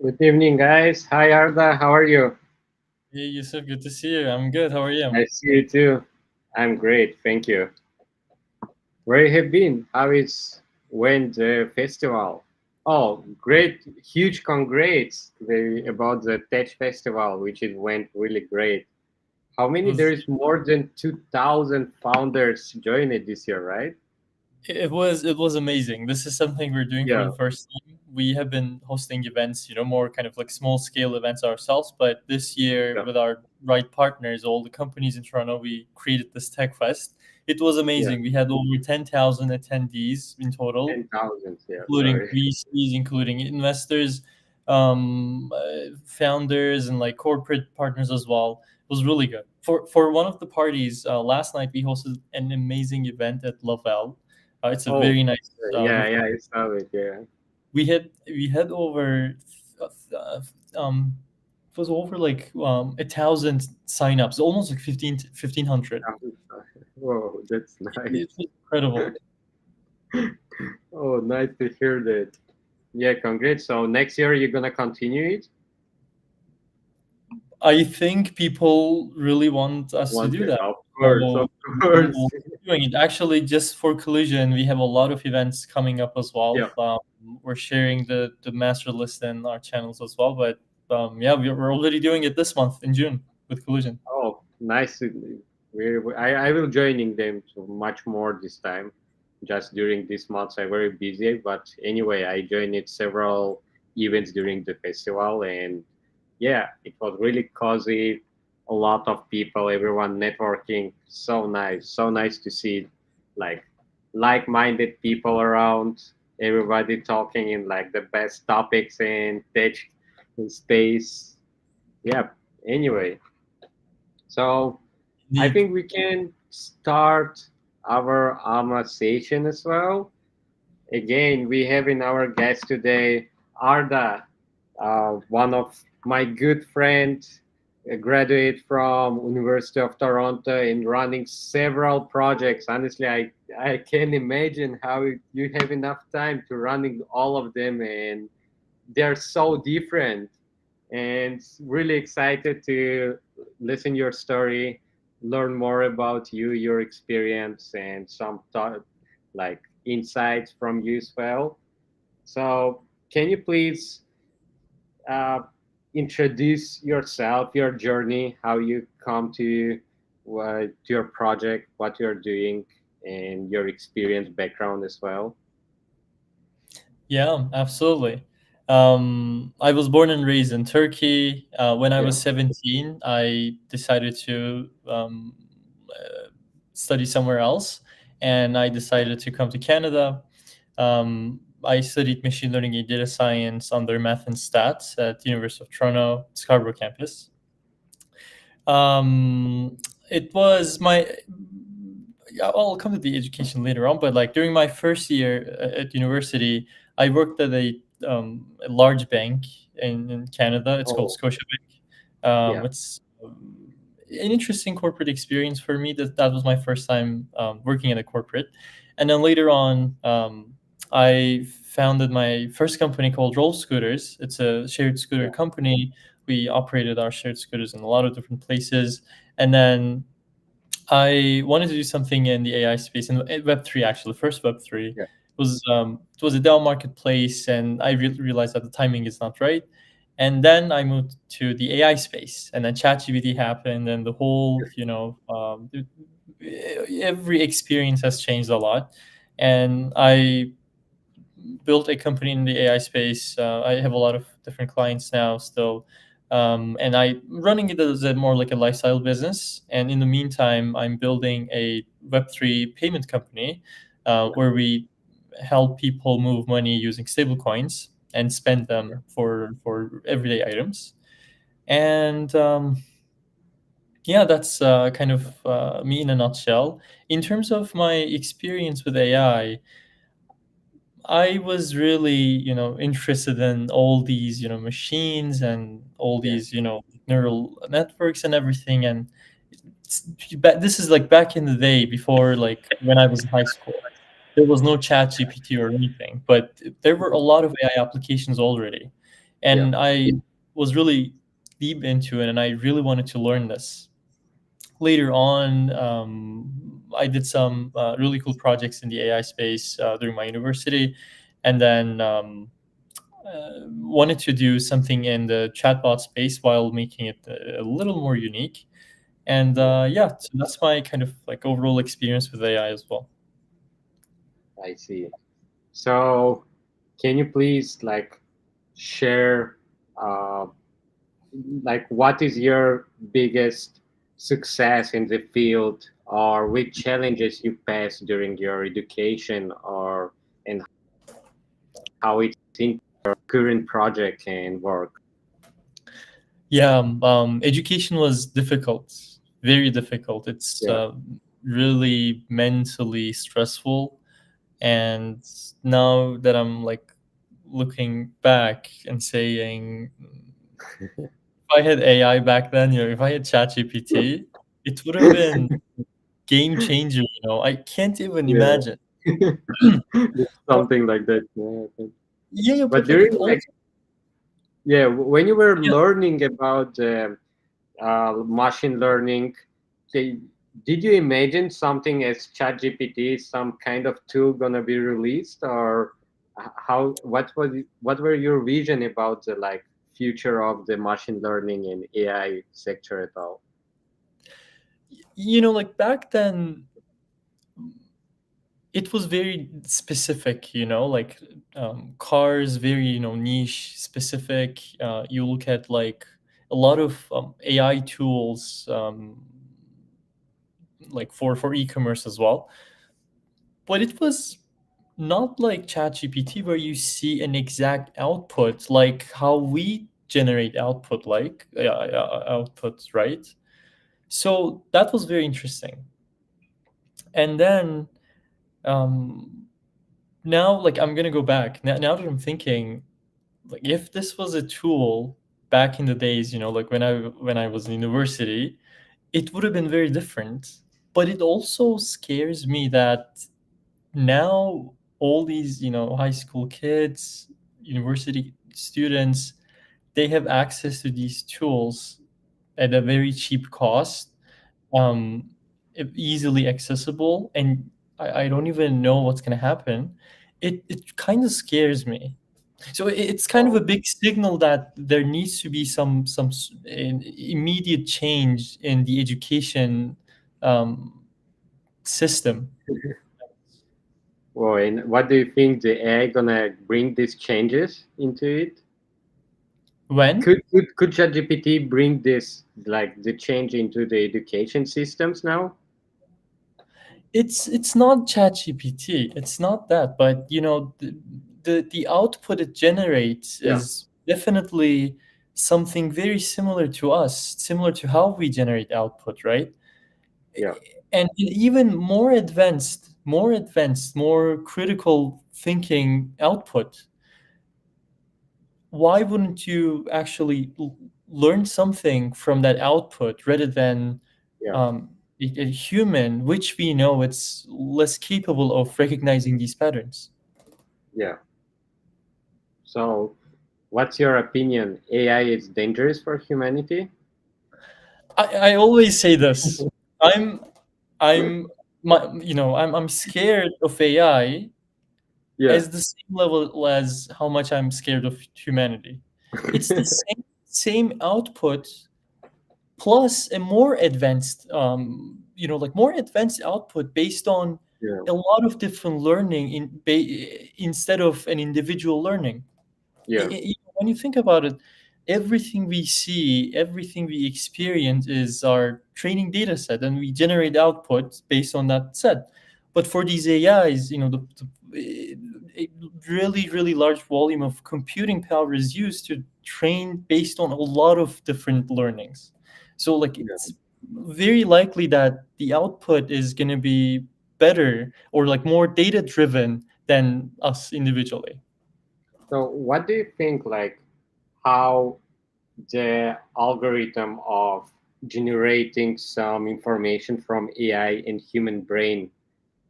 Good evening, guys. Hi, Arda. How are you? Hey Yusuf, good to see you. I'm good. How are you? I see you too. I'm great. Thank you. Where you have been? How is went the festival? Oh, great! Huge congrats about the Tech Festival, which it went really great. How It many? There was is more than 2,000 founders joined it this year, right? it was amazing. This is something we're doing for Yeah, the first time. We have been hosting events, more kind of like small scale events ourselves, but this year yeah, with our right partners, all the companies in Toronto, we created this Tech Fest. It was yeah. amazing. We had over 10,000 attendees in total, 10,000. Yeah, including sorry. VCs, including investors, founders, and like corporate partners as well. It was really good. For one of the parties last night, we hosted an amazing event at Laval. It's a Oh, very nice yeah, yeah. rooftop. I saw it. Yeah. We had over it was over like 1,000 signups, almost like 1,500. Whoa, that's It nice. was incredible. Oh, nice to hear that. Yeah, congrats. So next year you're gonna continue it? I think people really want us to Want do it? that. Of So course. we'll keep doing it. Actually, just for Collision, we have a lot of events coming up as well. Yeah. We're sharing the master list in our channels as well. But yeah, we're already doing it this month in June with Collision. Oh, nice. I will joining them so much more this time. Just during this month, I'm very busy. But anyway, I joined it several events during the festival, and yeah, it was really cozy. A lot of people, everyone networking. So nice to see, like, like-minded people around. Everybody talking in like the best topics in tech space. Yeah. Anyway, so I Indeed. think we can start our conversation as well. Again, we have in our guest today Arda, one of my good friends, a graduate from University of Toronto and running several projects. Honestly, I can't imagine how you have enough time to running all of them, and they're so different. And really excited to listen your story, learn more about you, your experience, and some thought, like insights from you as well. So, can you please uh, introduce yourself, your journey, how you come to your project, what you're doing, and your experience background as well? Yeah, absolutely. I was born and raised in Turkey. When I Yeah, was 17, I decided to study somewhere else, and I decided to come to Canada. I studied machine learning and data science under math and stats at the University of Toronto, Scarborough campus. Um, it was my yeah, I'll come to the education later on, but like during my first year at university, I worked at a large bank in Canada. It's called oh, Scotiabank. yeah, It's an interesting corporate experience for me. That was my first time working in a corporate, and then later on, I founded my first company called Roll Scooters. It's a shared scooter yeah, company. We operated our shared scooters in a lot of different places, and then I wanted to do something in the AI space in Web3. Actually, the first Web3 yeah, was a Dell marketplace, and I realized that the timing is not right. And then I moved to the AI space, and then ChatGPT happened, and the whole every experience has changed a lot. And I built a company in the AI space. I have a lot of different clients now still. And I running it as a more like a lifestyle business. And in the meantime, I'm building a Web3 payment company yeah, where we help people move money using stablecoins and spend yeah. them for everyday items. And yeah, that's kind of me in a nutshell. In terms of my experience with AI, I was really, interested in all these, machines and all Yeah. these, neural networks and everything. And this is like back in the day before, like when I was in high school. There was no chat GPT or anything, but there were a lot of AI applications already. Yeah. and I was really deep into it, and I really wanted to learn this. Later on, I did some really cool projects in the AI space during my university, and then wanted to do something in the chatbot space while making it a little more unique. And yeah, so that's my kind of like overall experience with AI as well. I see. So, can you please like share, uh, like what is your biggest success in the field, or which challenges you passed during your education, or and how it's in your current project and work? Yeah, education was difficult, very difficult. It's Yeah. really mentally stressful. And now that I'm like looking back and saying, if I had AI back then, if I had ChatGPT, it would have been game changer. I can't even Yeah. imagine. But Something like that. Yeah, I think. yeah, But but like it during like, also, yeah, when you were yeah. learning about machine learning, they, did you imagine something as ChatGPT, some kind of tool gonna be released, or how? What were your vision about the like future of the machine learning and AI sector at all? Like back then, it was very specific, like cars, very niche specific. You look at like a lot of AI tools, like for e-commerce as well, but it was not like ChatGPT where you see an exact output like how we generate output, like outputs, right? So that was very interesting. And then um now, like, I'm gonna go back now that I'm thinking, like, if this was a tool back in the days, like when I was in university, it would have been very different. But it also scares me that now all these, high school kids, university students, they have access to these tools at a very cheap cost, um, easily accessible, and I don't even know what's going to happen. It kind of scares me. So it's kind of a Oh, big signal that there needs to be some immediate change in the education um, system. well, and what do you think the AI gonna bring these changes into it? When Could ChatGPT bring this like the change into the education systems now? it's not ChatGPT, it's not that, but the output it generates Yeah, is definitely something very similar to us, similar to how we generate output, right? yeah, And even more advanced, more critical thinking output. Why wouldn't you actually learn something from that output rather than yeah, um, a human, which we know it's less capable of recognizing these patterns? yeah. So, what's your opinion? AI is dangerous for humanity? I always say this. I'm I'm I'm scared of AI Yeah, as the same level as how much I'm scared of humanity. It's the same output plus a more advanced like more advanced output based on yeah, a lot of different learning instead of an individual learning. yeah, When you think about it, everything we see, everything we experience is our training data set, and we generate output based on that set. But for these AIs, a really, really large volume of computing power is used to train based on a lot of different learnings. So, like, yeah. it's very likely that the output is going to be better or like more data driven than us individually. So, what do you think? Like, how the algorithm of generating some information from AI and human brain,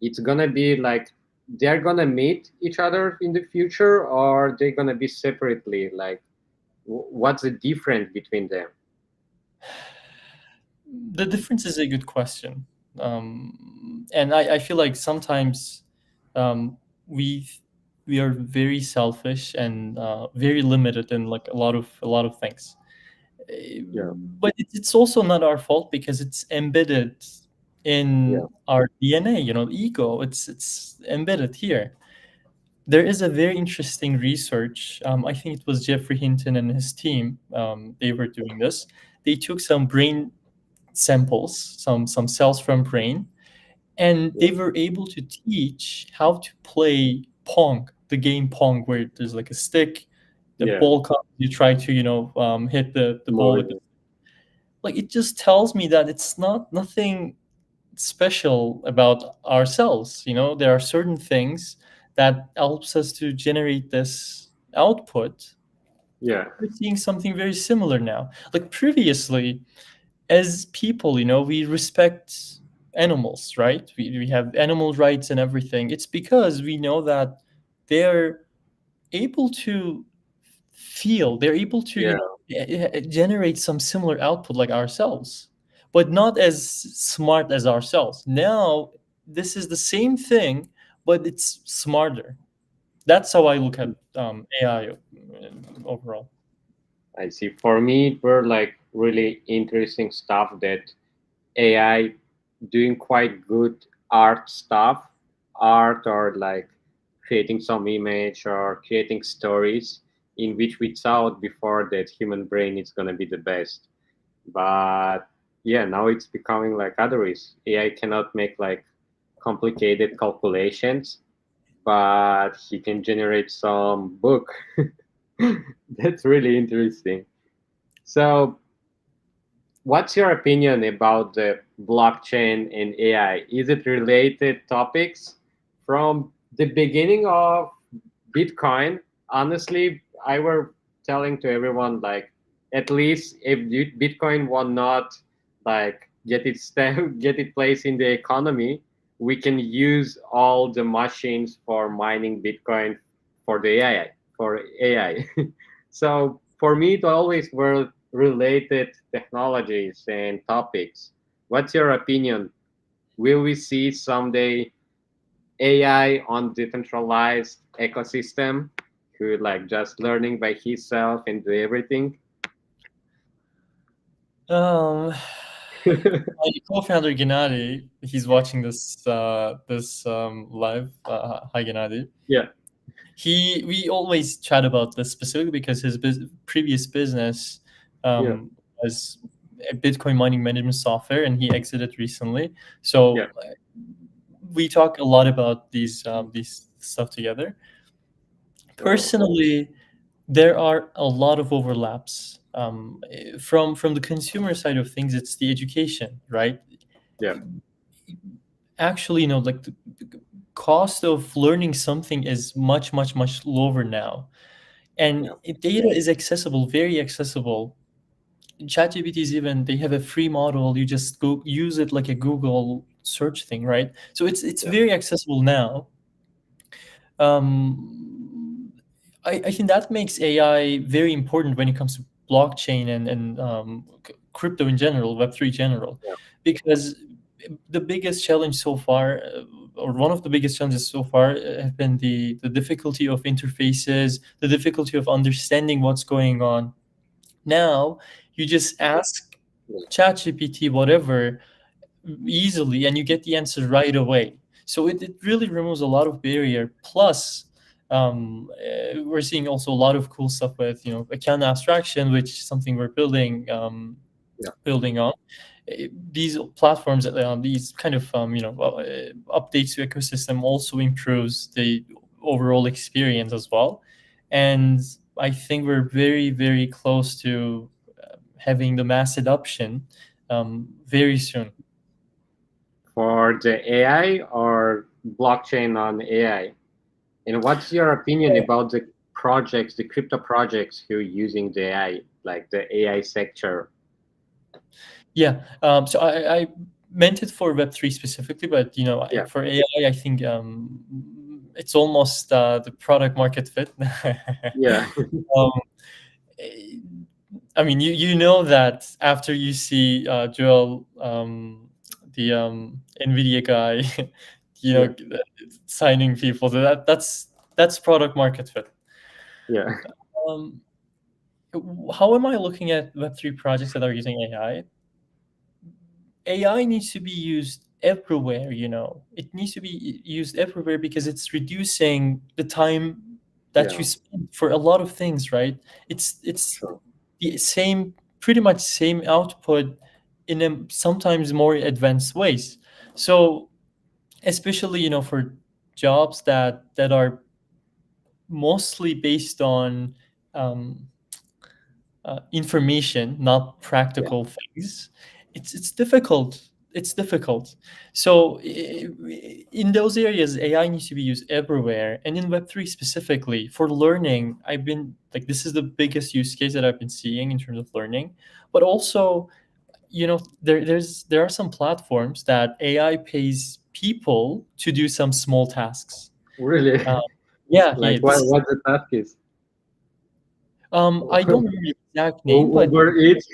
it's gonna be like they're gonna meet each other in the future, or they're gonna be separately? Like, What's the difference between them? The difference is a good question, and I feel like sometimes um, we we are very selfish and very limited in like a lot of things. Yeah, But it's also not our fault because it's embedded yeah, in our DNA. Ego. It's embedded here. There is a very interesting research. I think it was Jeffrey Hinton and his team. They were doing this. They took some brain samples, some cells from brain, and yeah, they were able to teach how to play Pong, the game Pong, where there's like a stick, the yeah. ball comes, you try to hit the ball with More. the, like, it just tells me that it's not nothing special about ourselves. There are certain things that helps us to generate this output. Yeah, We're seeing something very similar now. Like previously, as people, we respect animals, right? We have animal rights and everything. It's because we know that they're able to feel, they're able to, yeah, generate some similar output like ourselves, but not as smart as ourselves. Now, this is the same thing, but it's smarter. That's how I look at AI overall. I see. For me, it were like really interesting stuff that AI doing quite good art stuff, art or like creating some image or creating stories in which we thought before that human brain is gonna be the best. But yeah, now it's becoming like other ways. AI cannot make like complicated calculations, but he can generate some book. That's really interesting. So what's your opinion about the blockchain and AI? Is it related topics? From the beginning of Bitcoin, honestly, I were telling to everyone like, at least if Bitcoin will not like get its get its place in the economy, we can use all the machines for mining Bitcoin for the AI for AI. So for me, it always were related technologies and topics. What's your opinion? Will we see someday AI on decentralized ecosystem who like just learning by himself and do everything? um My co-founder Gennady, he's watching this live. Hi Gennady. Yeah, We always chat about this specifically because his previous business yeah, was a Bitcoin mining management software, and he exited recently. So yeah, we talk a lot about these stuff together. oh, Personally, there are a lot of overlaps. From the consumer side of things, it's the education, right? yeah, Actually, like the cost of learning something is much, much, much lower now, and yeah, data is accessible, very accessible. ChatGPT is even, they have a free model. You just go use it like a Google search thing, right? So it's yeah, very accessible now. Um, I think that makes AI very important when it comes to blockchain and crypto in general, Web3 general, yeah, because the biggest challenge so far, or one of the biggest challenges so far, have been the difficulty of interfaces, the difficulty of understanding what's going on. Now, you just ask yeah, ChatGPT whatever easily, and you get the answer right away. So it really removes a lot of barrier. Plus, we're seeing also a lot of cool stuff with account abstraction, which is something we're yeah. building on. These platforms, these kind of updates to ecosystem also improves the overall experience as well. And I think we're very, very close to having the mass adoption very soon. For the AI or blockchain on AI? And what's your opinion about the projects, the crypto projects who are using the AI, like the AI sector? Yeah. So I meant it for Web3 specifically, but Yeah, for AI, I think it's almost the product market fit. yeah, um, I mean, you know that after you see Joel, the Nvidia guy, you Yeah, know, signing people, so that's product market fit. yeah, Um, how am I looking at Web3 projects that are using AI? AI needs to be used everywhere, you know. It needs to be used everywhere because it's reducing the time that yeah, you spend for a lot of things, right? It's sure. the same, pretty much same output in a sometimes more advanced ways. So especially, you know, for jobs that are mostly based on um, information, not Yeah, practical things, it's difficult. It's difficult. So in those areas, AI needs to be used everywhere. And in Web3 specifically, for learning, I've been like, this is the biggest use case that I've been seeing in terms of learning. But also, you know, there are some platforms that AI pays people to do some small tasks. really. Uh, yeah, Like yeah. This is, what the task is? I don't remember the exact name, but Uber Eats.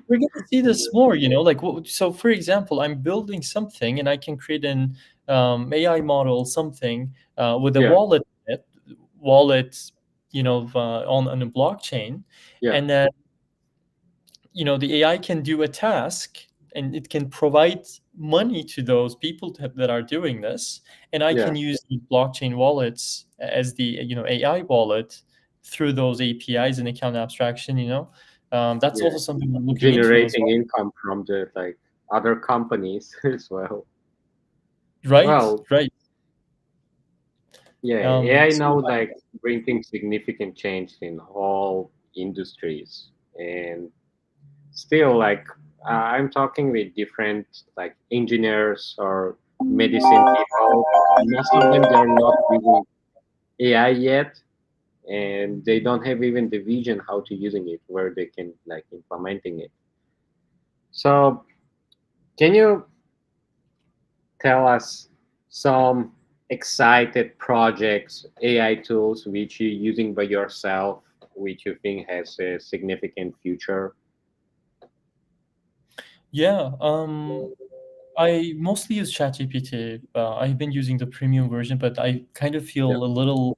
we're going to see this more, you know, like so for example, I'm building something and I can create an AI model, something with a Yeah, wallet in it, wallet, you know, on a blockchain. yeah, And then, you know, the AI can do a task and it can provide money to those people that are doing this. And I yeah, can use the blockchain wallets as the, you know, AI wallet through those APIs and account abstraction, you know. That's yeah. also something we're looking into as Generating well. income from the like other companies as well. Right, Well, right. yeah, AI So now like bringing significant change in all industries, and still like I'm talking with different like engineers or medicine people. Most of them they're not using AI yet, and they don't have even the vision how to using it, where they can like implementing it. So can you tell us some excited projects, AI tools which you're using by yourself, which you think has a significant future? yeah, I mostly use ChatGPT. I've been using the premium version, but I kind of Yeah, feel a little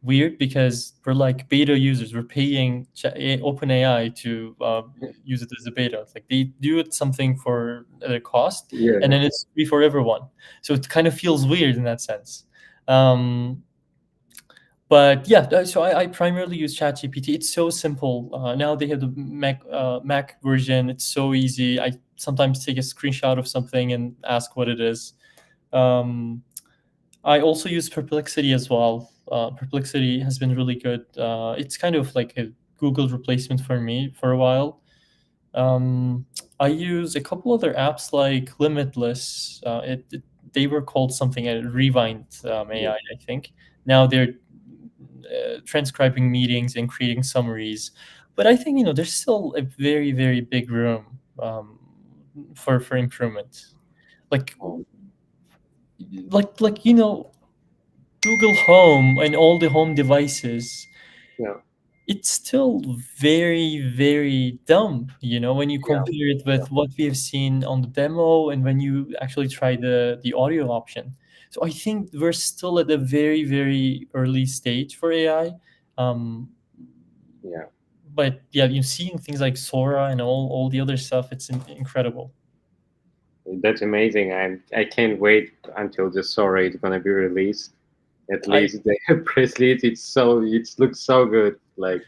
weird because we're like beta users. We're paying OpenAI to use it as a beta. It's like they do it something for their cost, and yeah, then it's free for everyone. So it kind of feels weird in that sense. Um, but yeah, so I primarily use ChatGPT. It's so simple. Now they have the Mac version. It's so easy. I sometimes take a screenshot of something and ask what it is. Um, I also use Perplexity as well. Perplexity has been really good. It's kind of like a Google replacement for me for a while. Um, I use a couple other apps like Limitless. They were called something Rewind AI, yeah, I think. Now they're transcribing meetings and creating summaries. But I think, you know, there's still a very very big room for improvement. Like you know, Google Home and all the home devices, yeah, it's still very, very dumb, you know, when you yeah, compare it yeah, with what we have seen on the demo and when you actually try the audio option. So I think we're still at a very, very early stage for AI. Um, yeah. but yeah, you're seeing things like Sora and all the other stuff. It's incredible. That's amazing. I can't wait until the story is gonna be released. At I least the press release, it looks so good. Like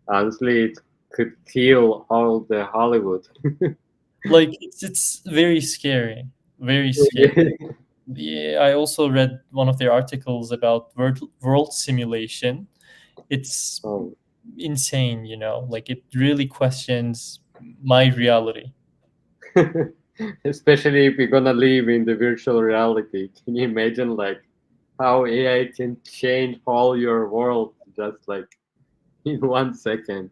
honestly, it could feel all the Hollywood. like it's very scary, very scary. Yeah, I also read one of their articles about world simulation. It's Oh, insane, you know, like it really questions my reality. especially if you're gonna live in the virtual reality. Can you imagine like how AI can change all your world just like in 1 second?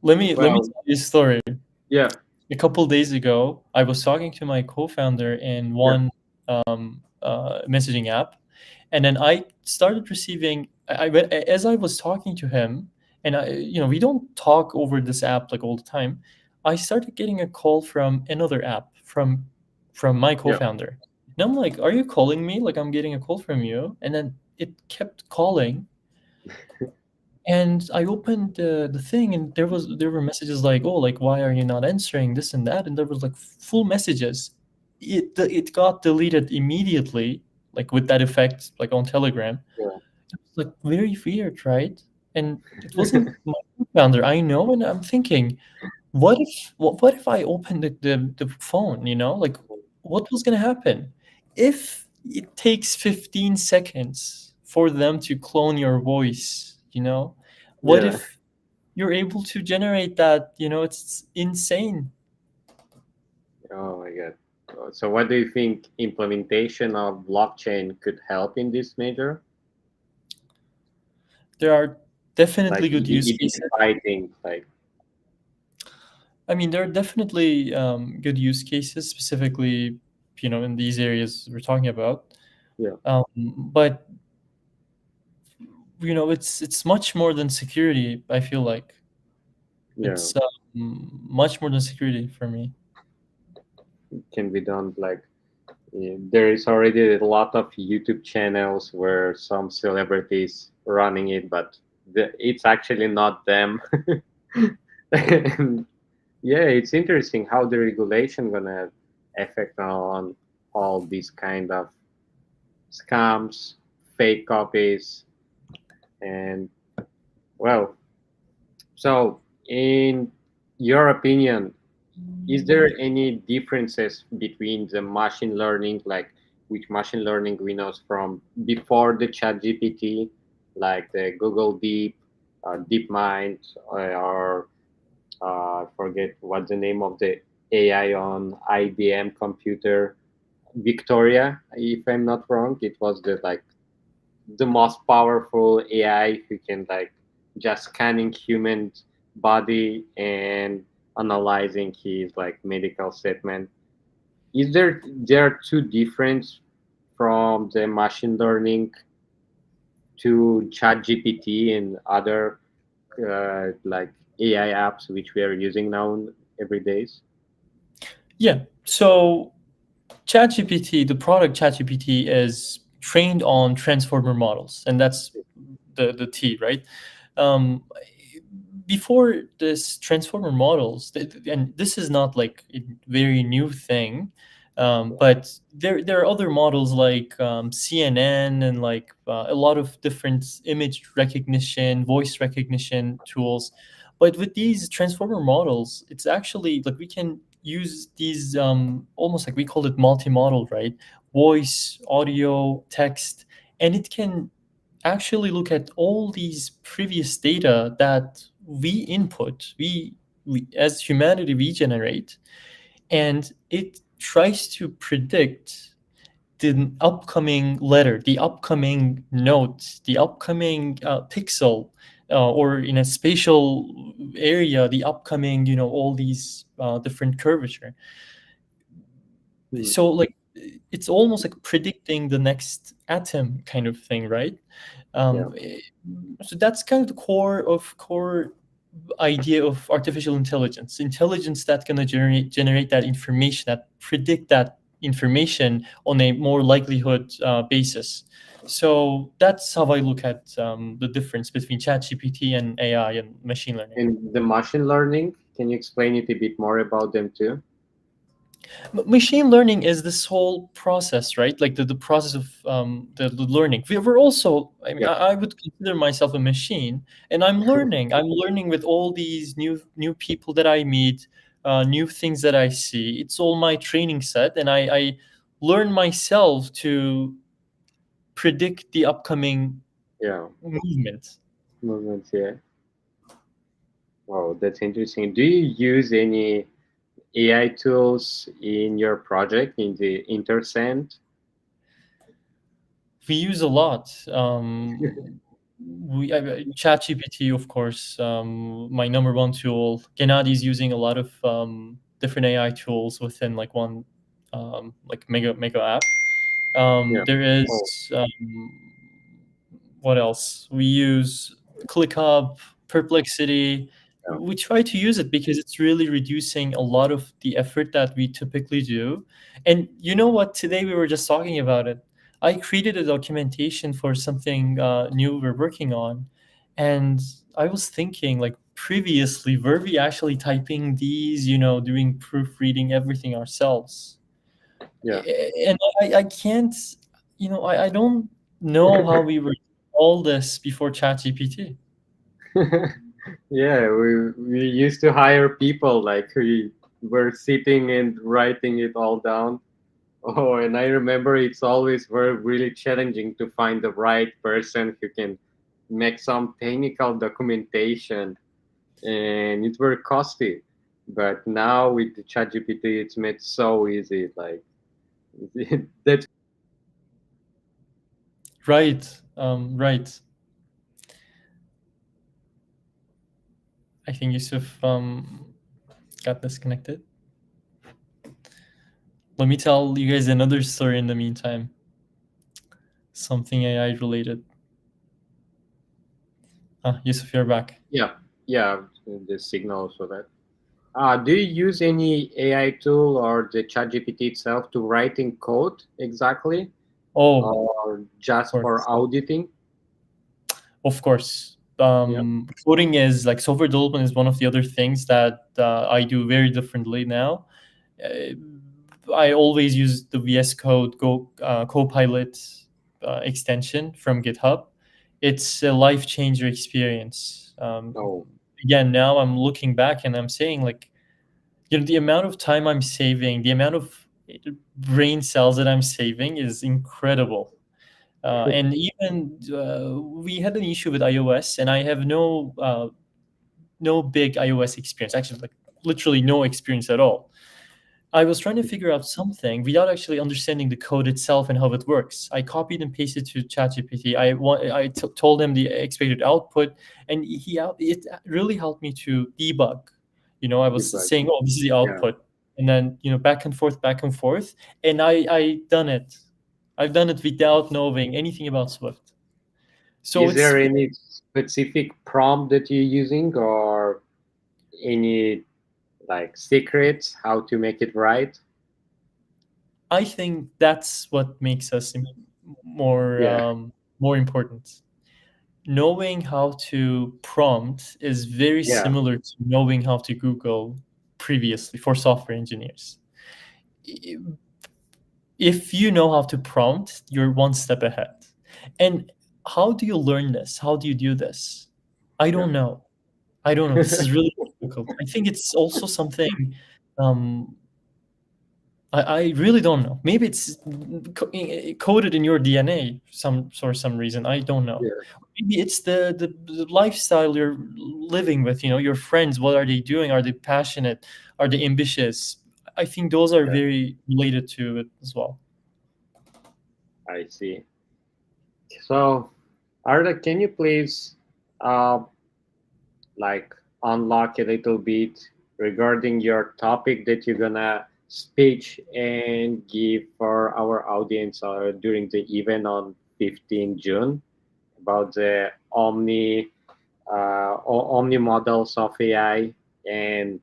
Let me Well, tell you a story. yeah, A couple days ago, I was talking to my co-founder in yeah, one messaging app, and then I started receiving. As I was talking to him, and we don't talk over this app like all the time. I started getting a call from another app from my Yeah. co-founder, and I'm like, "Are you calling me? Like I'm getting a call from you?" And then it kept calling, and I opened the thing, and there were messages like, "Oh, like why are you not answering this and that?" And there was like full messages. It got deleted immediately, like with that effect, like on Telegram. Yeah. It was like very weird, right? And it wasn't my founder, I know, and I'm thinking, what if I opened the phone, like what was gonna happen? If it takes 15 seconds for them to clone your voice, what Yeah. if you're able to generate that? It's insane. Oh my God. So what do you think implementation of blockchain could help in this major? There are Like definitely good use cases. identifying, like, I mean, there are definitely good use cases, specifically, in these areas we're talking about. yeah, But it's much more than security. I feel like yeah, it's much more than security for me. can be done. Like, there is already a lot of YouTube channels where some celebrities running it, but it's actually not them. And yeah, it's interesting how the regulation gonna affect on all these kind of scams, fake copies, and well, so in your opinion, is there any differences between the machine learning, like which machine learning we know from before the chat GPT, like the Google Deep, DeepMind, or forget what the name of the AI on IBM computer, Victoria, if I'm not wrong, it was the most powerful AI who can just scanning human body and analyzing his medical statement. Is there are two difference from the machine learning to ChatGPT and other AI apps which we are using now every days? Yeah. So ChatGPT, the product ChatGPT, is trained on transformer models, and that's the T, right? Um, Before this transformer models, and this is not like a very new thing, but there are other models like CNN and like a lot of different image recognition, voice recognition tools. But with these transformer models, it's actually like we can use these almost like we call it multimodal, right? Voice, audio, text, and it can actually look at all these previous data that we input, we as humanity we generate, and it tries to predict the upcoming letter, the upcoming note, the upcoming pixel, or in a spatial area, the upcoming, all these different curvature. Hmm. So like it's almost like predicting the next atom kind of thing, right? Yeah. um, eh, so that's kind of the core idea of artificial intelligence that's going to generate that information, that predict that information on a more likelihood basis. So that's how I look at the difference between ChatGPT and AI and machine learning. And the machine learning, can you explain it a bit more about them too? Machine learning is this whole process, right? Like the process of the learning. We're also, I mean, Yeah. I would consider myself a machine, and I'm learning with all these new people that I meet, new things that I see. It's all my training set, and I learn myself to predict the upcoming Yeah. movement. Movements. Yeah. Wow, that's interesting. Do you use any AI tools in your project in the Intercent? We use a lot. ChatGPT, of course, my number one tool. Gennady is using a lot of different AI tools within like one like mega app. Yeah. There Oh, is what else? We use ClickUp, Perplexity. Yeah. We try to use it because it's really reducing a lot of the effort that we typically do. And you know what? Today we were just talking about it. I created a documentation for something new we're working on, and I was thinking, like, previously, were we actually typing these, doing proofreading, everything ourselves? Yeah. And I can't, I don't know how we were all this before ChatGPT. Yeah, we used to hire people, like we were sitting and writing it all down. Oh, and I remember it's always very really challenging to find the right person who can make some technical documentation, and it's very costly. But now with the ChatGPT, it's made so easy. Like that's Right. Right. I think Yusuf got disconnected. Let me tell you guys another story in the meantime. Something AI related. Ah, Yusuf, you're back. yeah, yeah, the signal for that. Do you use any AI tool or the ChatGPT itself to writing code exactly, Oh, or just of for course. auditing? Of course. Yeah, Coding is like software development is one of the other things that I do very differently now. Uh, I always use the VS Code Go Copilot extension from GitHub. It's a life changer experience. oh, Again, now I'm looking back and I'm saying, like, the amount of time I'm saving, the amount of brain cells that I'm saving is incredible. And even we had an issue with iOS, and I have no big iOS experience. Actually, like, literally no experience at all. I was trying to figure out something without actually understanding the code itself and how it works. I copied and pasted to ChatGPT. Told him the expected output, and it really helped me to debug. I was debug. saying, "Oh, this is the Yeah. output," and then back and forth, and I done it. I've done it without knowing anything about Swift. So Is it's there any specific prompt that you're using, or any like secrets how to make it right? I think that's what makes us more Yeah, more important. Knowing how to prompt is very yeah, similar to knowing how to Google previously for software engineers. I- If you know how to prompt, you're one step ahead. And how do you learn this? How do you do this? I yeah. don't know. I don't know. This is really difficult. I think it's also something um, I really don't know. Maybe it's coded in your DNA for some reason. I don't know. Yeah, Maybe it's the lifestyle you're living with. Your friends. What are they doing? Are they passionate? Are they ambitious? I think those are yeah, very related to it as well. I see. So, Arda, can you please uh, like unlock a little bit regarding your topic that you're gonna speech and give for our audience during the event on 15 June about the Omni models of AI and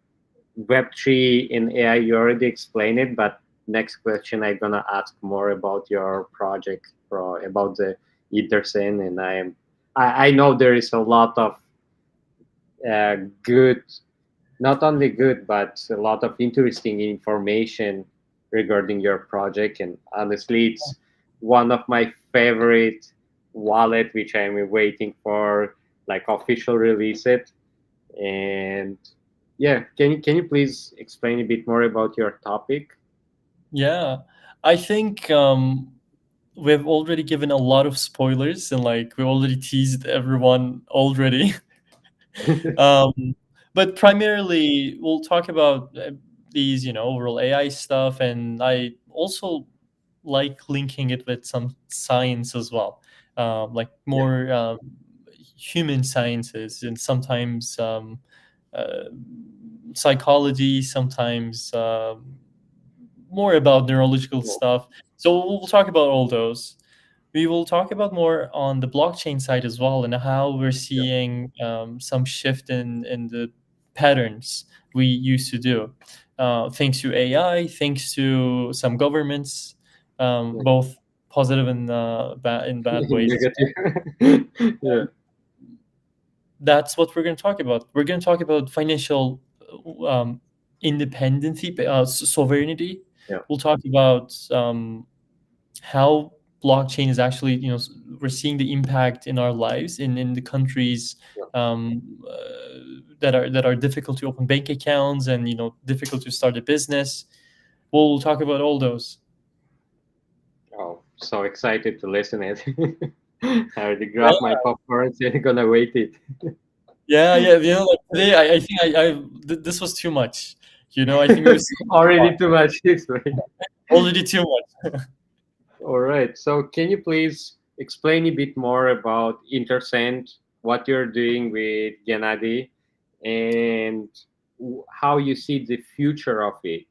Web3 in AI. You already explained it, but next question I'm gonna ask more about your project about the Ederson, and I know there is a lot of good, not only good, but a lot of interesting information regarding your project. And honestly, it's one of my favorite wallet, which I'm waiting for like official release it. And yeah, can you please explain a bit more about your topic? Yeah, I think we've already given a lot of spoilers, and like we already teased everyone already. Um, but primarily, we'll talk about these, overall AI stuff, and I also like linking it with some science as well, like Yeah, more human sciences, and sometimes uh, psychology, sometimes more about neurological cool. stuff. So we'll talk about all those. We will talk about more on the blockchain side as well, and how we're Yeah. seeing some shift in the patterns we used to do, thanks to AI, thanks to some governments, Yeah. both positive and in bad ways as well. Negative. Yeah. That's what we're going to talk about. We're going to talk about financial um, independence, sovereignty. Yeah. We'll talk about how blockchain is actually, we're seeing the impact in our lives in the countries Yeah. that are difficult to open bank accounts, and difficult to start a business. We'll talk about all those. Oh, so excited to listen it. I already Yeah, grabbed my popcorn and gonna wait it. yeah, yeah. Like today, I think this was too much. I think we've seen a lot, Already too much this way. already too much. All right. So can you please explain a bit more about Intercent, what you're doing with Gennady, and how you see the future of it?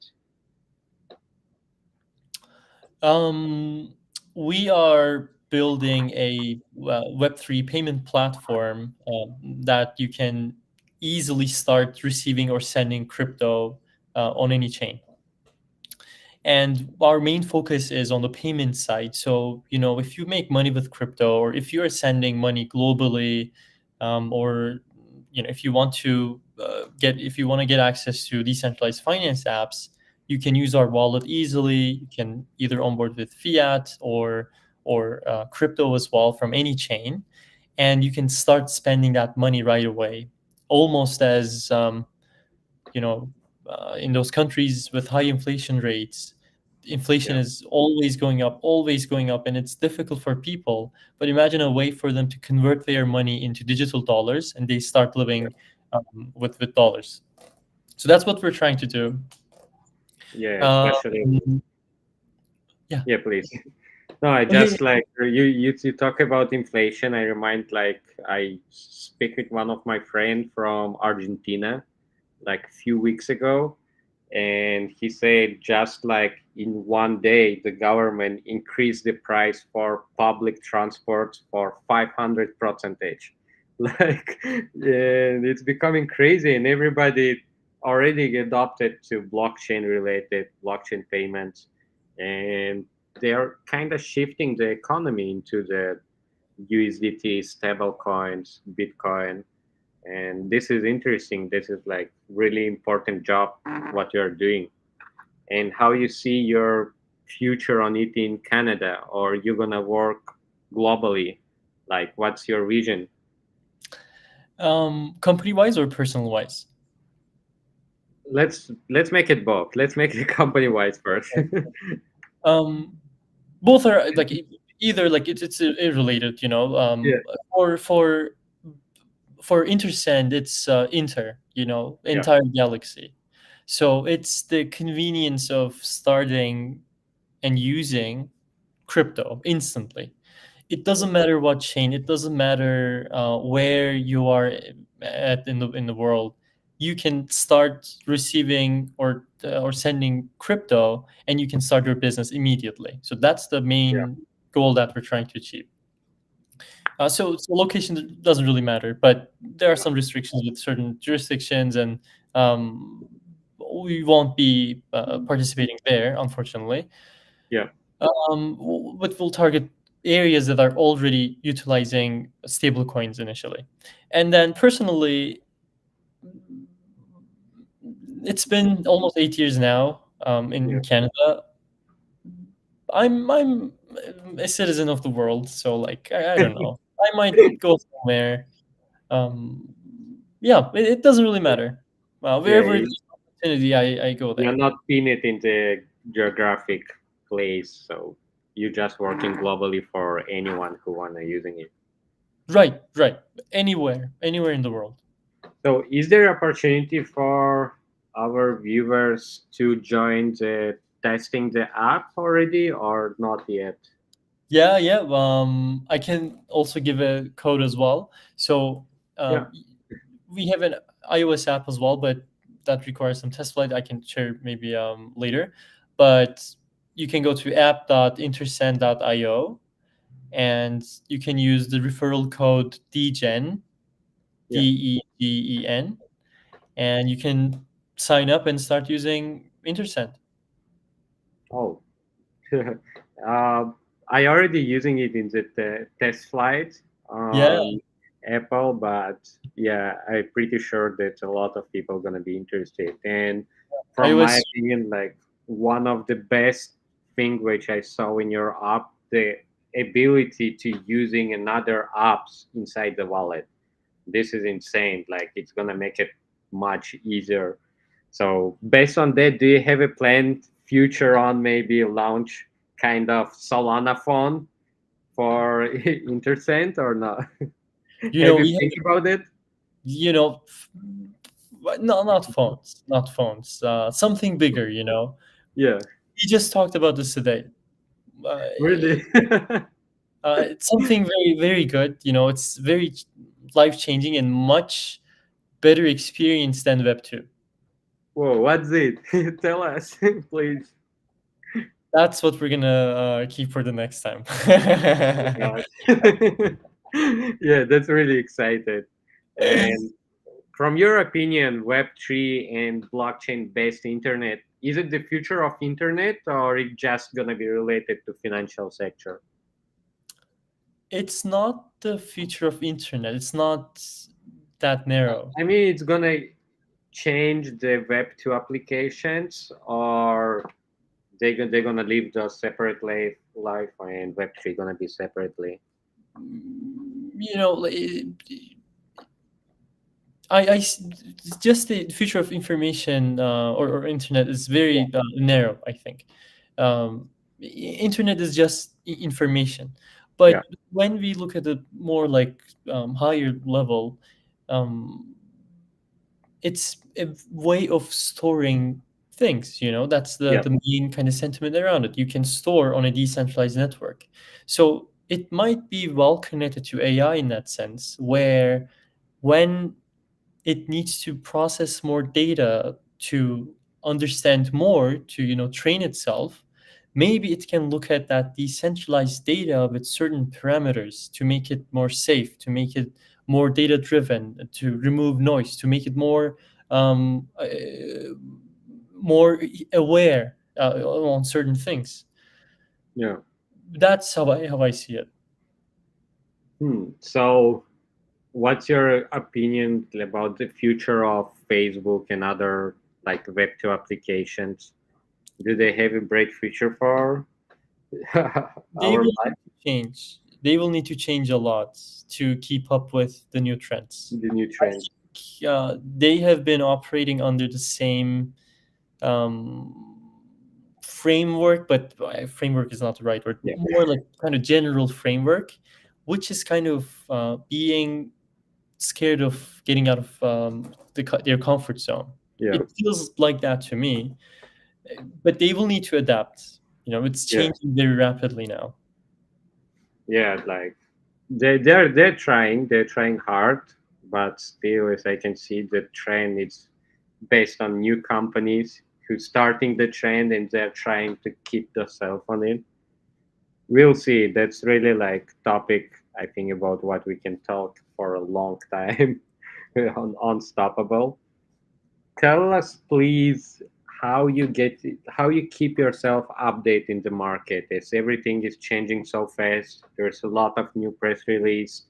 Um, we are building a Web3 payment platform that you can easily start receiving or sending crypto on any chain. And our main focus is on the payment side. So, if you make money with crypto, or if you're sending money globally, or if you want to get access to decentralized finance apps, you can use our wallet easily. You can either onboard with fiat or crypto as well from any chain, and you can start spending that money right away, almost as in those countries with high inflation rates. Inflation Yeah. is always going up, and it's difficult for people. But imagine a way for them to convert their money into digital dollars, and they start Yeah. living with dollars. So that's what we're trying to do. Yeah. Um, Especially. yeah. Yeah. Please. No, I Okay. just like you talk about inflation. I remind like I speak with one of my friend from Argentina like a few weeks ago, and he said just like in one day the government increased the price for public transport for 500 percentage. Like, and it's becoming crazy, and everybody already adopted to blockchain related blockchain payments, and they're kind of shifting the economy into the USDT stable coins, Bitcoin. And this is interesting. This is like really important job what you're doing, and how you see your future on it in Canada, or you're gonna work globally. Like, what's your vision? Company wise or personal wise? Let's make it both. Let's make it company wise first. Um, Both are like either, like it's irrelated. Yeah, For Intersend, it's yeah, entire galaxy. So it's the convenience of starting and using crypto instantly. It doesn't matter what chain. It doesn't matter where you are at in the world. You can start receiving or sending crypto, and you can start your business immediately. So that's the yeah, main goal that we're trying to achieve. So location doesn't really matter, but there are some restrictions with certain jurisdictions, and um, we won't be participating there, unfortunately. yeah. But we'll target areas that are already utilizing stablecoins initially. And then personally, it's been almost 8 years now in Yeah. Canada. I'm a citizen of the world, so like I don't know. I might go somewhere. Um, yeah, it doesn't really matter. Yeah, Wherever there's opportunity, I go you're there. not pinned in the geographic place, so you're just working globally for anyone who wanna using it. Right, right. Anywhere in the world. So, is there opportunity for our viewers to join the testing the app already, or not yet? Yeah, yeah. I can also give a code as well. So Yeah, we have an iOS app as well, but that requires some test flight. I can share maybe later. But you can go to app.intersend.io, and you can use the referral code DGEN, Yeah. DEGEN, and you can sign up and start using Intercent. Oh, uh, I already using it in the test flight Yeah, on Apple, but yeah, I'm pretty sure that a lot of people gonna be interested. And I from my was. opinion, like one of the best thing which I saw in your app, the ability to using another apps inside the wallet. This is insane. Like it's gonna make it much easier. So based on that, do you have a planned future on maybe launch kind of Solana phone for Intercent or not? You Have know, you we think have, about it? you know, no, not phones, not phones. Something bigger. Yeah, We just talked about this today. Uh, really. it's something very, very good. It's very life changing and much better experience than Web 2. Whoa, what's it? Tell us, please. That's what we're gonna keep for the next time. Oh God. Yeah, that's really excited. And from your opinion, Web3 and blockchain based internet, is it the future of internet or it just gonna be related to financial sector? It's not the future of internet. It's not that narrow. I mean, it's gonna change the Web2 applications or they're gonna live the separate life and Web3 gonna be separately. You know, just the future of information or internet is Yeah, very narrow, I think. Internet is just information, yeah, but when we look at a more like higher level, um, it's a way of storing things. That's the yeah, the main kind of sentiment around it. You can store on a decentralized network, so it might be well connected to AI in that sense, where when it needs to process more data to understand more, to train itself, maybe it can look at that decentralized data with certain parameters to make it more safe, to make it more data driven, to remove noise, to make it um, uh, more aware on certain things. yeah. That's how I see it. So what's your opinion about the future of Facebook and other like Web2 applications? Do they have a bright future for They our will life? need to change. They will need to change a lot to keep up with the new trends. The new I trends. think they have been operating under the same um, framework, but framework is not the right word. Yeah, More like kind of general framework, which is kind of being scared of getting out of their comfort zone. yeah, It feels like that to me, but they will need to adapt. It's yeah, changing very rapidly now. yeah. Like they're trying hard, but still, as I can see, the trend is based on new companies who starting the trend and they're trying to keep themselves on it. We'll see. That's really like topic I think about what we can talk for a long time on Unstoppable. Tell us please how you keep yourself updated in the market as everything is changing so fast. There's a lot of new press release.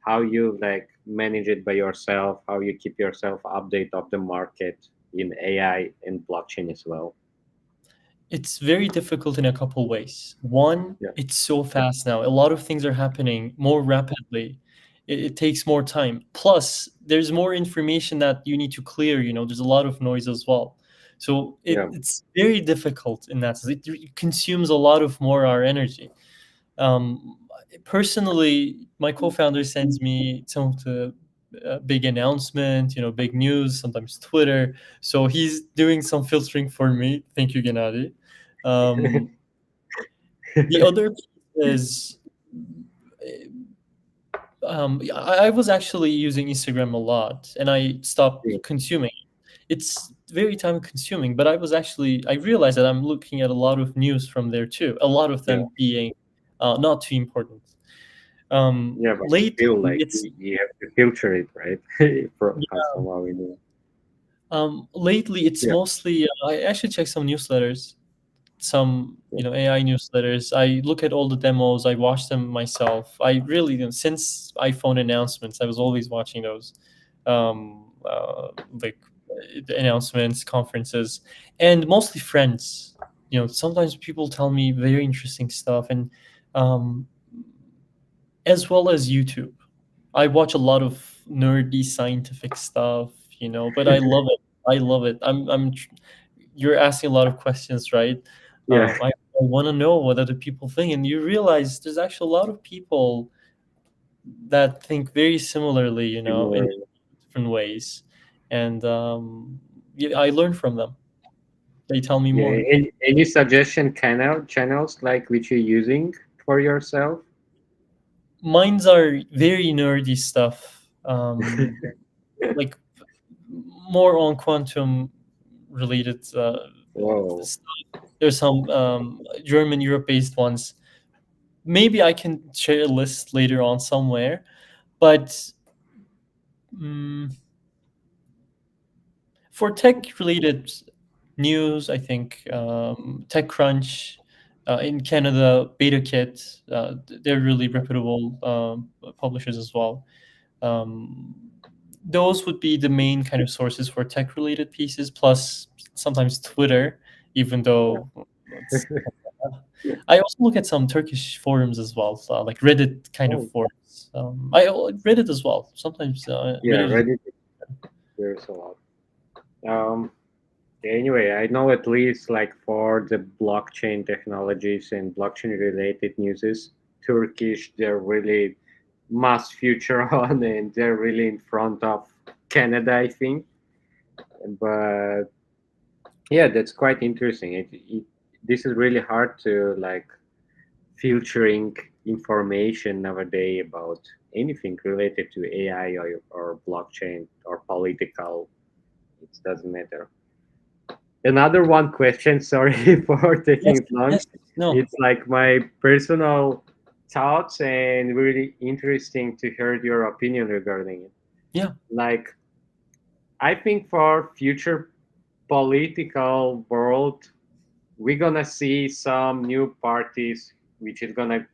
How you like manage it by yourself, how you keep yourself update of the market in AI and blockchain as well. It's very difficult in a couple ways. One, Yeah. it's so fast now. A lot of things are happening more rapidly. It takes more time. Plus, there's more information that you need to clear. There's a lot of noise as well. So Yeah. it's very difficult in that sense. It consumes a lot of more our energy. Um, Personally, my co-founder sends me some of the big announcement, big news, sometimes Twitter. So he's doing some filtering for me. Thank you, Gennady. Um, the other piece is I was actually using Instagram a lot, and I stopped Yeah. consuming it. It's very time consuming, but I realized that I'm looking at a lot of news from there too. A lot of Yeah. them being not too important. Yeah, but Lately, still, like it's you have to filter it, right? For somehow we know. lately it's Yeah, mostly I actually check some newsletters, some yeah. AI newsletters. I look at all the demos. I watch them myself. I really, since iPhone announcements, I was always watching those, like the announcements, conferences, and mostly friends. Sometimes people tell me very interesting stuff, and um, as well as YouTube. I watch a lot of nerdy scientific stuff, but I love it. I love it. You're asking a lot of questions, right? Yeah, I want to know what other people think, and you realize there's actually a lot of people that think very similarly, in similar. different ways, and yeah, I learn from them. They tell me Yeah, more. any suggestion channels like which you're using for yourself? Mine's are very nerdy stuff, like more on quantum related Whoa. stuff. There's some German Europe based ones. Maybe I can share a list later on somewhere. But mm, for tech related news, I think TechCrunch in Canada, BetaKit, they're really reputable publishers as well. Um, those would be the main kind of sources for tech related pieces, plus sometimes Twitter, even Yeah, though it's, I also look at some Turkish forums as well, so like Reddit kind of oh, forums. I Reddit as well. Sometimes yeah, Reddit is Reddit. There's a lot. Um, Anyway, I know at least like for the blockchain technologies and blockchain related newses, Turkish, they're really mass future on and they're really in front of Canada, I think. But yeah, that's quite interesting. This is really hard to like filtering information nowadays about anything related to AI or blockchain or political. It doesn't matter. Another one question, sorry for taking yes, it long. yes, no, It's like my personal thoughts and really interesting to hear your opinion regarding it. yeah, Like, I think for future political world, we're gonna see some new parties, which is gonna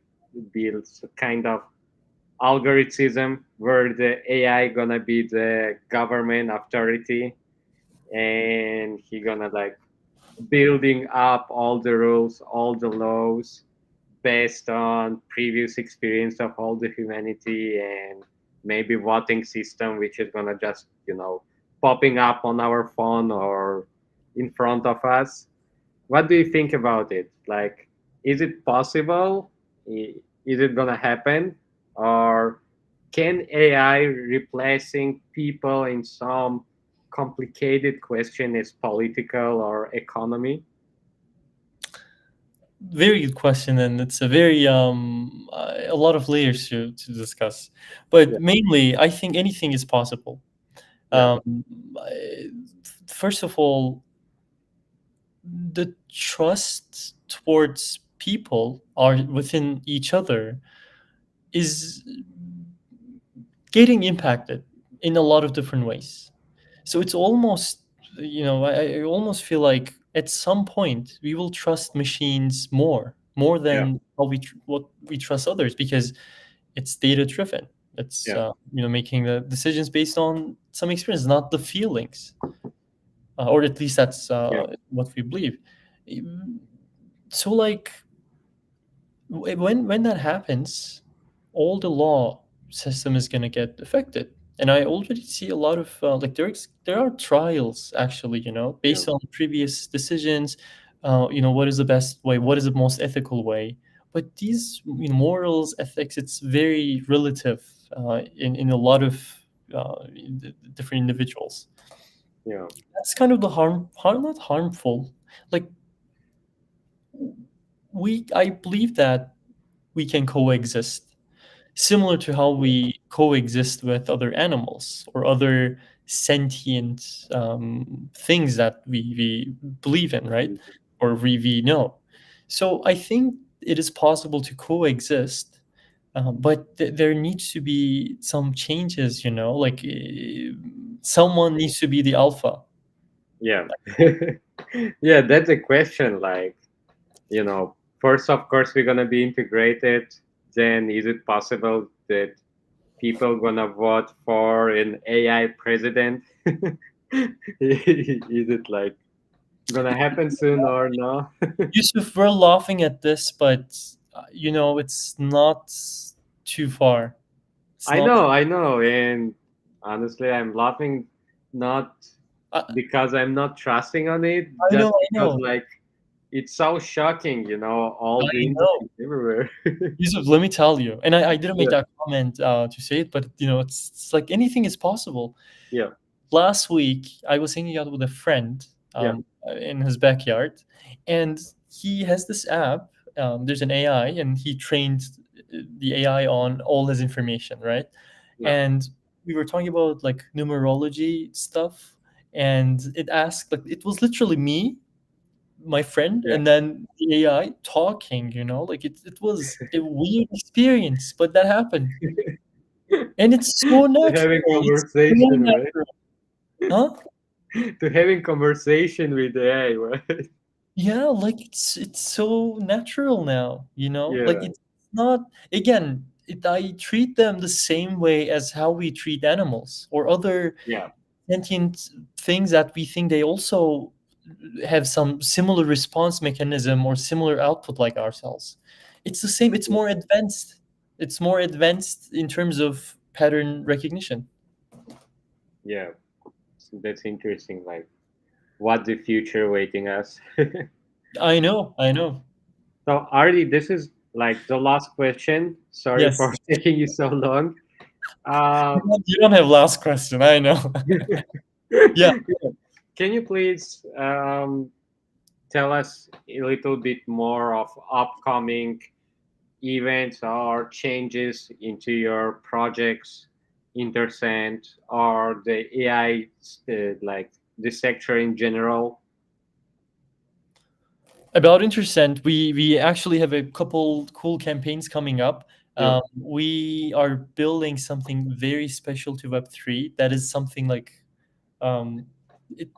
be kind of algorithm where the AI gonna be the government authority, and he gonna like building up all the rules, all the laws based on previous experience of all the humanity and maybe voting system which is gonna just popping up on our phone or in front of us. What do you think about it? Like, is it possible? Is it gonna happen? Or can AI replacing people in some complicated question is political or economy? very good question, and it's a very a lot of layers to discuss. But Yeah, mainly, I think anything is possible. yeah, Um, I- First of all, the trust towards people are within each other is getting impacted in a lot of different ways. So it's almost, I almost feel like at some point we will trust machines more yeah, than what we trust others, because it's data driven. It's yeah, making the decisions based on some experience, not the feelings, or at least that's yeah, what we believe. So like when that happens, all the law system is going to get affected. And I already see a lot of like there are trials actually, yeah, based on previous decisions. What is the best way, what is the most ethical way. But these, morals, ethics, it's very relative in a lot of different individuals. yeah, That's kind of the not harmful. Like I believe that we can coexist, similar to how we coexist with other animals or other sentient things that we believe in, right? mhm, Or we know. So I think it is possible to coexist, But there needs to be some changes, like someone needs to be the alpha. Yeah. Yeah, that's a question. Like, first, of course, we're gonna be integrated. Then, is it possible that people gonna vote for an AI president? Is it like gonna happen soon or no? Yusuf, we're laughing at this, but it's not too far. It's not. I know, and honestly, I'm laughing not I, because I'm not trusting on it, I just know, I because know, like it's so shocking, all I the know. industries everywhere. Yusuf, let me tell you, and I didn't make Yeah, that comment to say it, but it's like anything is possible. yeah, Last week, I was hanging out with a friend yeah, in his backyard, and he has this app. There's an AI, and he trained the AI on all his information, right? yeah, And we were talking about like numerology stuff, and it asked, like, it was literally me, my friend, yeah. and then the AI talking. Like it was a weird experience, but that happened, and it's so To having natural. It's so conversation, right? natural, huh? To having conversation with AI, right? Yeah, like it's so natural now, like Yeah, it's not, again, I treat them the same way as how we treat animals or other yeah, sentient things that we think they also have some similar response mechanism or similar output like ourselves. It's the same, it's more advanced. It's more advanced in terms of pattern recognition. yeah. So that's interesting. Like, what the future waiting us. I know, I know. So, Artie, this is like the last question. Sorry for Yes. taking you so long. Uh, You don't have last question, I know. Yeah. can you please tell us a little bit more of upcoming events or changes into your projects, Intercent, or the AI, like the sector in general? About Intercent, we actually have a couple cool campaigns coming up. Yeah. We are building something very special to Web3. That is something like, um, it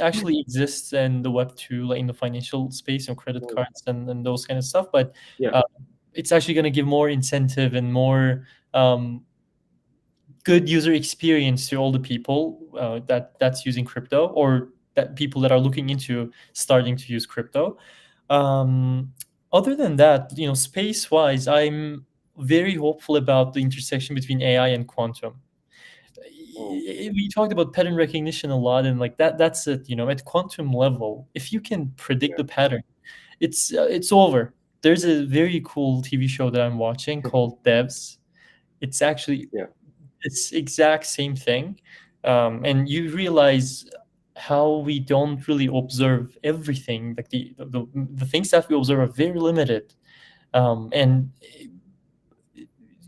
actually exists in the Web2, like in the financial space and credit Oh, cards and those kind of stuff. But yeah. uh, it's actually going to give more incentive and more good user experience to all the people that's using crypto, or that people that are looking into starting to use crypto. Um, Other than that, space wise, I'm very hopeful about the intersection between AI and quantum. Oh, We talked about pattern recognition a lot, and like that's it. At quantum level, if you can predict yeah. the pattern, it's over. There's a very cool TV show that I'm watching called Devs. It's actually Yeah. it's exact same thing, and you realize how we don't really observe everything. Like the things that we observe are very limited, and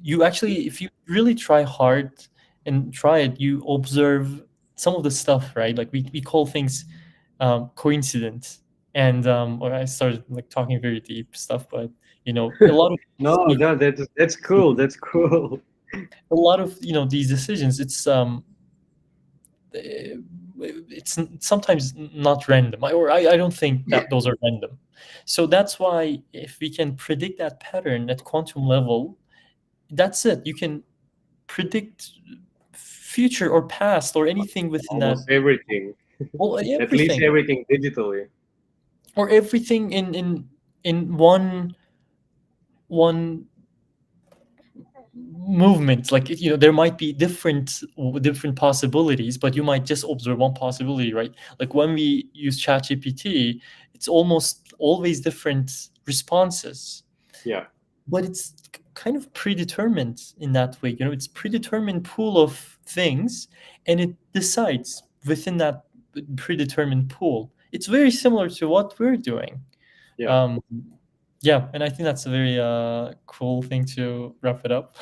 you actually, if you really try hard and try it, you observe some of the stuff, right? Like we call things coincidence. And or I started like talking very deep stuff, but a lot of No, no, that's cool. That's cool. these decisions, it's sometimes not random, or I don't think that those are random. So that's why if we can predict that pattern at quantum level, that's it. You can predict future or past or anything within that, Almost everything. or At least everything, everything digitally. or everything in one movement. Like there might be different possibilities, but you might just observe one possibility, right? Like when we use ChatGPT, it's almost always different responses, Yeah. but it's kind of predetermined in that way. It's predetermined pool of things, and it decides within that predetermined pool. It's very similar to what we're doing. Yeah. um, yeah, and I think that's a very cool thing to wrap it up.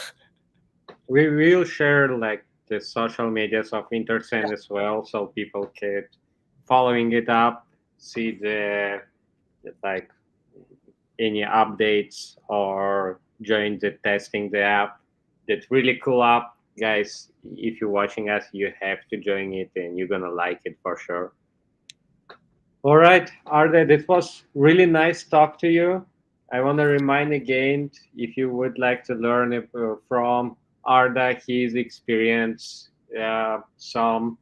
We will share like the social medias of Intercent as well, so people can following it up, see the like any updates or join the testing the app. That's really cool app, guys. If you're watching us, you have to join it, and you're gonna like it for sure. All right, Arda, this was really nice talk to you. I want to remind again, if you would like to learn from Arda, his experience, some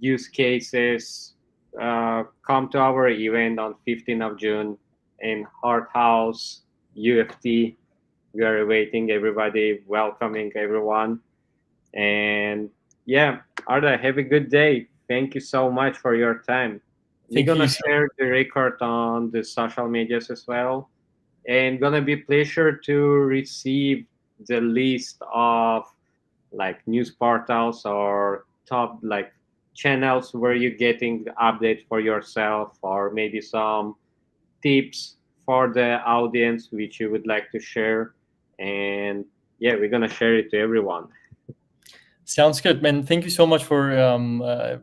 use cases, come to our event on 15th of June in Hart House, UFT. We are awaiting everybody, welcoming everyone. And yeah, Arda, have a good day. Thank you so much for your time. We're Thank gonna you so share the record on the social medias as well, and gonna be pleasure to receive the list of like news portals or top like channels where you're getting the update for yourself, or maybe some tips for the audience which you would like to share. And yeah, we're gonna share it to everyone. Sounds good, man. Thank you so much for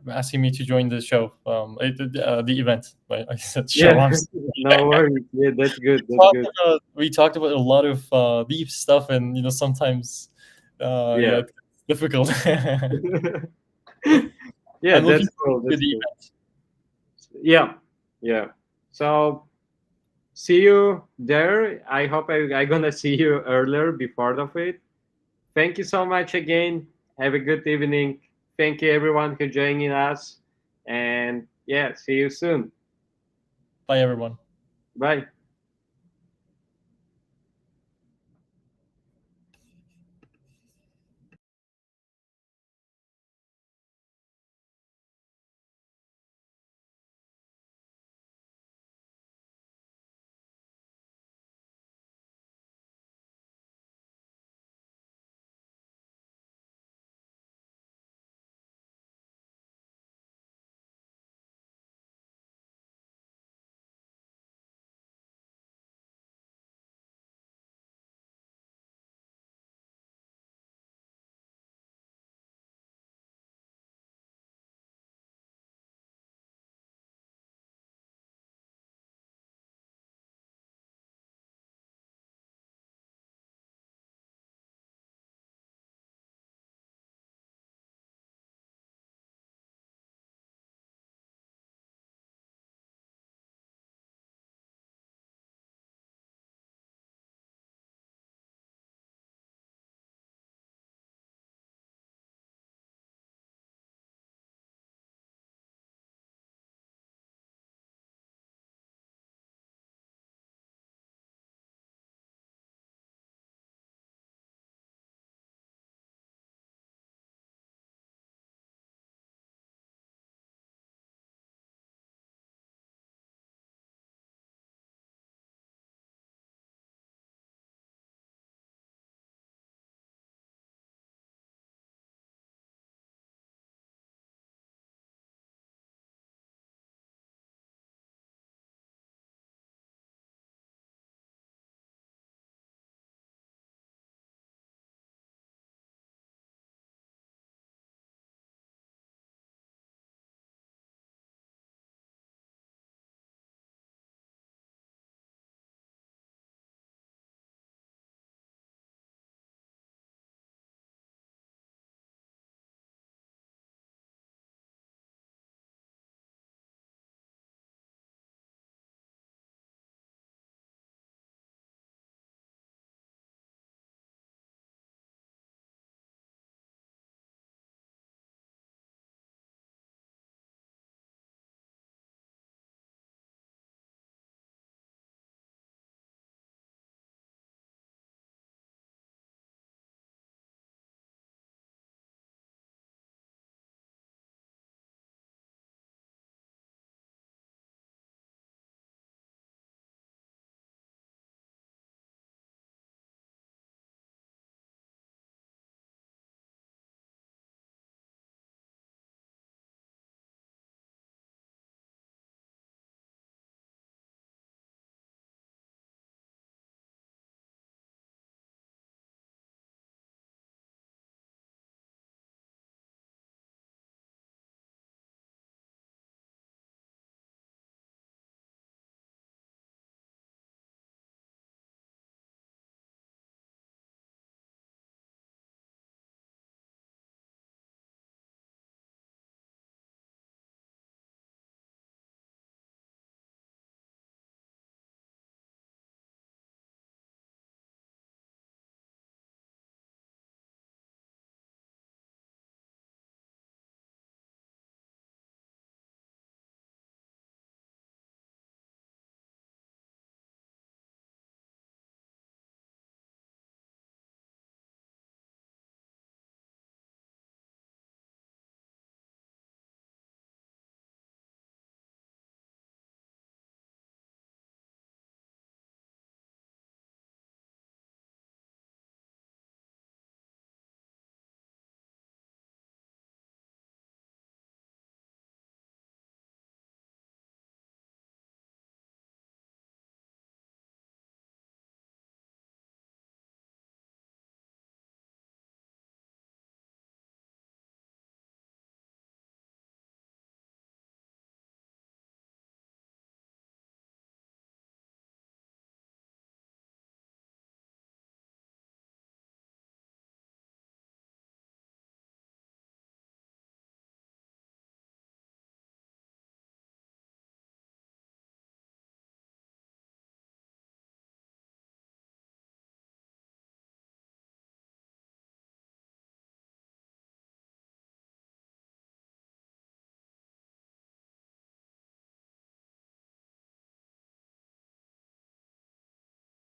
asking me to join the show, the event. I said show. Yeah, I'm sorry. no worries. Yeah, that's good. That's good. We talked about a lot of deep stuff, and sometimes, yeah, Yeah. it's difficult. Yeah, I'm looking that's forward cool. to That's the cool. event. Yeah, yeah. So see you there. I hope I gonna see you earlier before of it. Thank you so much again. Have a good evening. Thank you everyone for joining us. And yeah, see you soon. Bye, everyone. Bye.